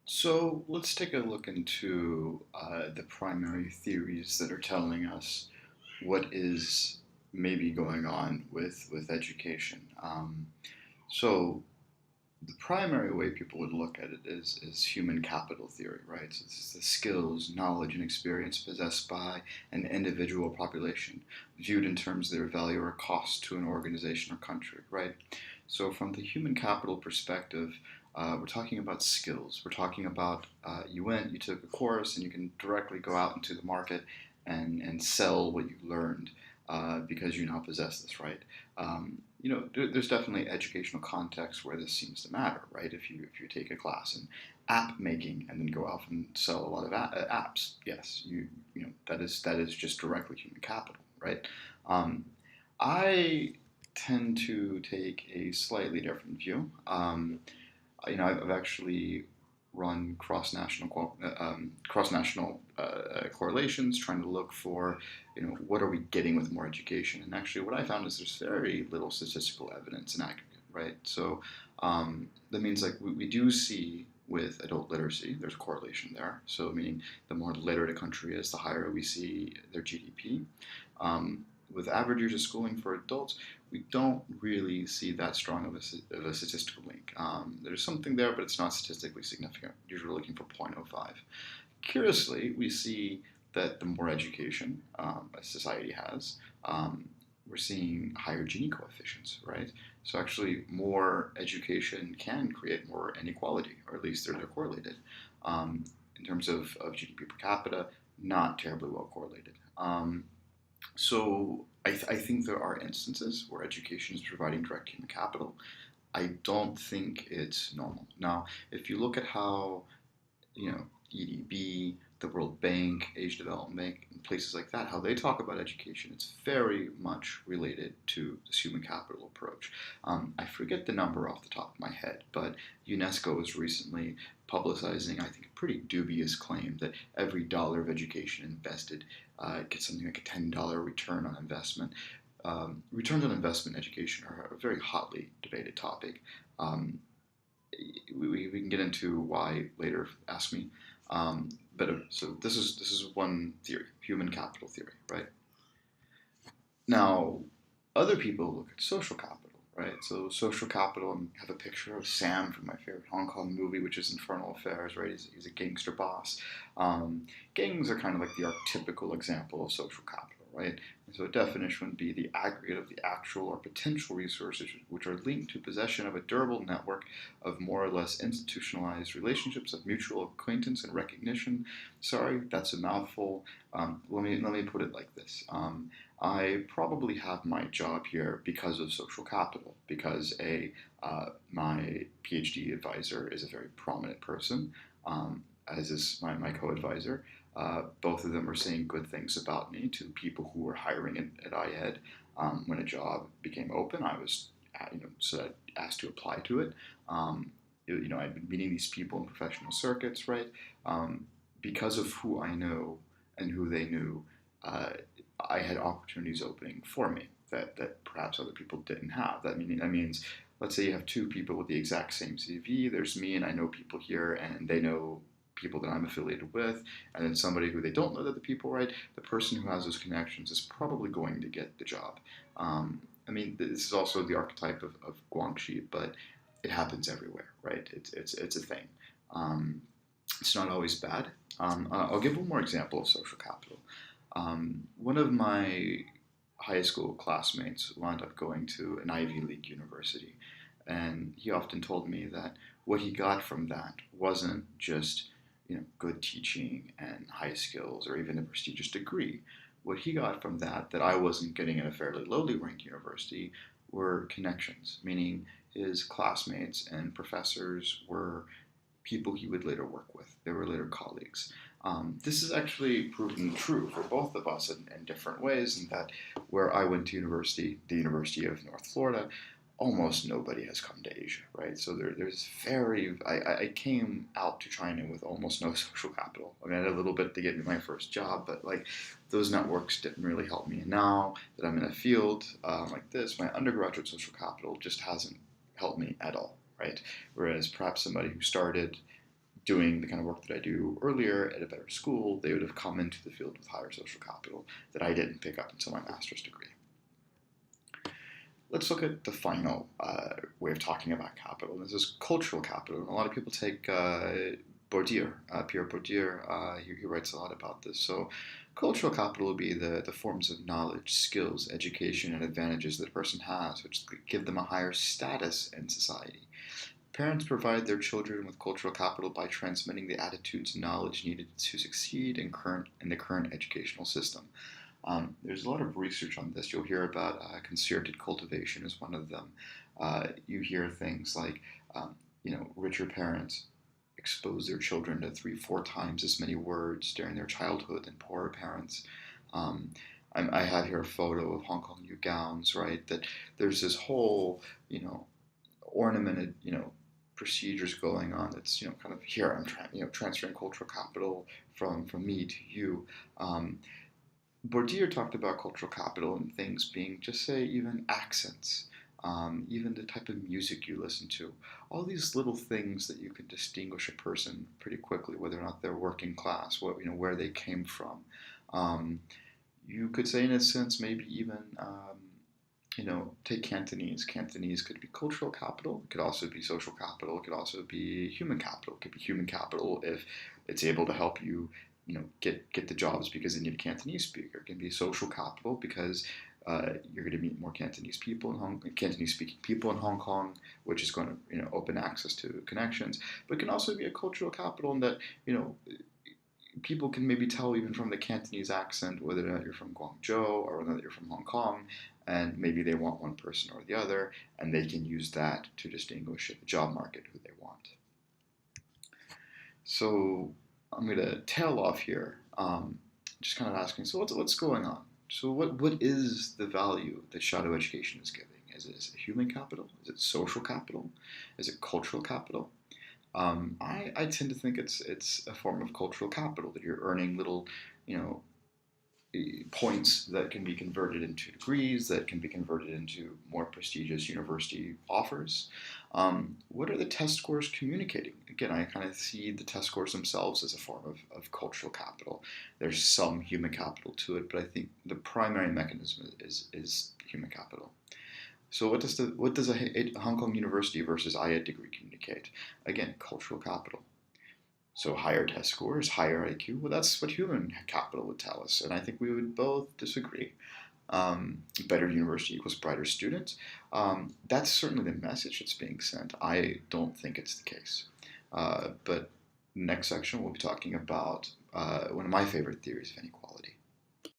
So let's take a look into the primary theories that are telling us what is maybe going on with education. So the primary way people would look at it is human capital theory, right? So this is the skills, knowledge, and experience possessed by an individual population, viewed in terms of their value or cost to an organization or country, right? So from the human capital perspective, we're talking about skills. We're talking about you took a course, and you can directly go out into the market and sell what you learned because you now possess this, right? There's definitely educational context where this seems to matter, right? If you take a class in app making and then go off and sell a lot of apps, yes, that is just directly human capital, right? Um, I tend to take a slightly different view. I've actually run cross national correlations, trying to look for what are we getting with more education. And actually, what I found is there's very little statistical evidence in aggregate, right? So that means like we do see with adult literacy, there's a correlation there. So meaning the more literate a country is, the higher we see their GDP. Um, with average years of schooling for adults, we don't really see that strong of a statistical link. There's something there, but it's not statistically significant. Usually we're looking for 0.05. Curiously, we see that the more education a society has, we're seeing higher Gini coefficients, right? So actually, more education can create more inequality, or at least they're correlated. In terms of GDP per capita, not terribly well correlated. So I think there are instances where education is providing direct human capital. I don't think it's normal. Now, if you look at how EDB, the World Bank, Asia Development Bank, and places like that, how they talk about education, it's very much related to this human capital approach. I forget the number off the top of my head, but UNESCO was recently publicizing, I think, a pretty dubious claim that every dollar of education invested gets something like a $10 return on investment. Returns on investment in education are a very hotly debated topic. Um, we can get into why later. Ask me. So this is one theory, human capital theory, right? Now, other people look at social capital, right? So social capital, and have a picture of Sam from my favorite Hong Kong movie, which is Infernal Affairs, right? He's a gangster boss. Gangs are kind of like the archetypical example of social capital, right? And so a definition would be the aggregate of the actual or potential resources which are linked to possession of a durable network of more or less institutionalized relationships of mutual acquaintance and recognition. Sorry, that's a mouthful. Let me put it like this. I probably have my job here because of social capital, because my PhD advisor is a very prominent person, as is my co-advisor. Both of them are saying good things about me to people who were hiring at IED. When a job became open, I was asked to apply to it. I've been meeting these people in professional circuits, right? Because of who I know and who they knew, I had opportunities opening for me that perhaps other people didn't have. That means, let's say you have two people with the exact same CV. There's me, and I know people here, and they know people that I'm affiliated with, and then somebody who they don't know that the people, right? The person who has those connections is probably going to get the job. This is also the archetype of Guangxi, but it happens everywhere, right? It's a thing. Um, it's not always bad. I'll give one more example of social capital. One of my high school classmates wound up going to an Ivy League university, and he often told me that what he got from that wasn't just good teaching and high skills or even a prestigious degree. What he got from that I wasn't getting at a fairly lowly ranked university were connections, meaning his classmates and professors were people he would later work with. They were later colleagues. This is actually proven true for both of us in different ways, in that where I went to university, the University of North Florida, almost nobody has come to Asia, right? So there's I came out to China with almost no social capital. I had a little bit to get me my first job, but like those networks didn't really help me. And now that I'm in a field like this, my undergraduate social capital just hasn't helped me at all, right? Whereas perhaps somebody who started doing the kind of work that I do earlier at a better school, they would have come into the field with higher social capital that I didn't pick up until my master's degree. Let's look at the final way of talking about capital. This is cultural capital. And a lot of people take Bourdieu, Pierre Bourdieu, he writes a lot about this. So cultural capital will be the forms of knowledge, skills, education, and advantages that a person has, which give them a higher status in society. Parents provide their children with cultural capital by transmitting the attitudes and knowledge needed to succeed in the current educational system. There's a lot of research on this. You'll hear about concerted cultivation as one of them. You hear things like, richer parents expose their children to 3-4 times as many words during their childhood than poorer parents. I have here a photo of Hong Kong new gowns, right? That there's this whole, ornamented, procedures going on. That's kind of here I'm transferring cultural capital from me to you. Bourdieu talked about cultural capital and things being just say even accents, even the type of music you listen to. All these little things that you can distinguish a person pretty quickly, whether or not they're working class, where they came from. You could say in a sense maybe even take Cantonese. Cantonese could be cultural capital. It could also be social capital. It could also be human capital. It could be human capital if it's able to help you, get the jobs because they need a Cantonese speaker. It can be social capital because you're going to meet more Cantonese speaking people in Hong Kong, which is going to, open access to connections. But it can also be a cultural capital in that, people can maybe tell even from the Cantonese accent whether or not you're from Guangzhou or whether or not you're from Hong Kong, and maybe they want one person or the other, and they can use that to distinguish at the job market who they want. So I'm going to tail off here, just kind of asking, so what's going on? So what is the value that shadow education is giving? Is it human capital? Is it social capital? Is it cultural capital? I tend to think it's a form of cultural capital that you're earning little, points that can be converted into degrees, that can be converted into more prestigious university offers. What are the test scores communicating? Again, I kind of see the test scores themselves as a form of cultural capital. There's some human capital to it, but I think the primary mechanism is human capital. So what does a Hong Kong University versus IED degree communicate? Again, cultural capital. So higher test scores, higher IQ. Well, that's what human capital would tell us, and I think we would both disagree. Better university equals brighter students. That's certainly the message that's being sent. I don't think it's the case. But next section we'll be talking about one of my favorite theories of inequality.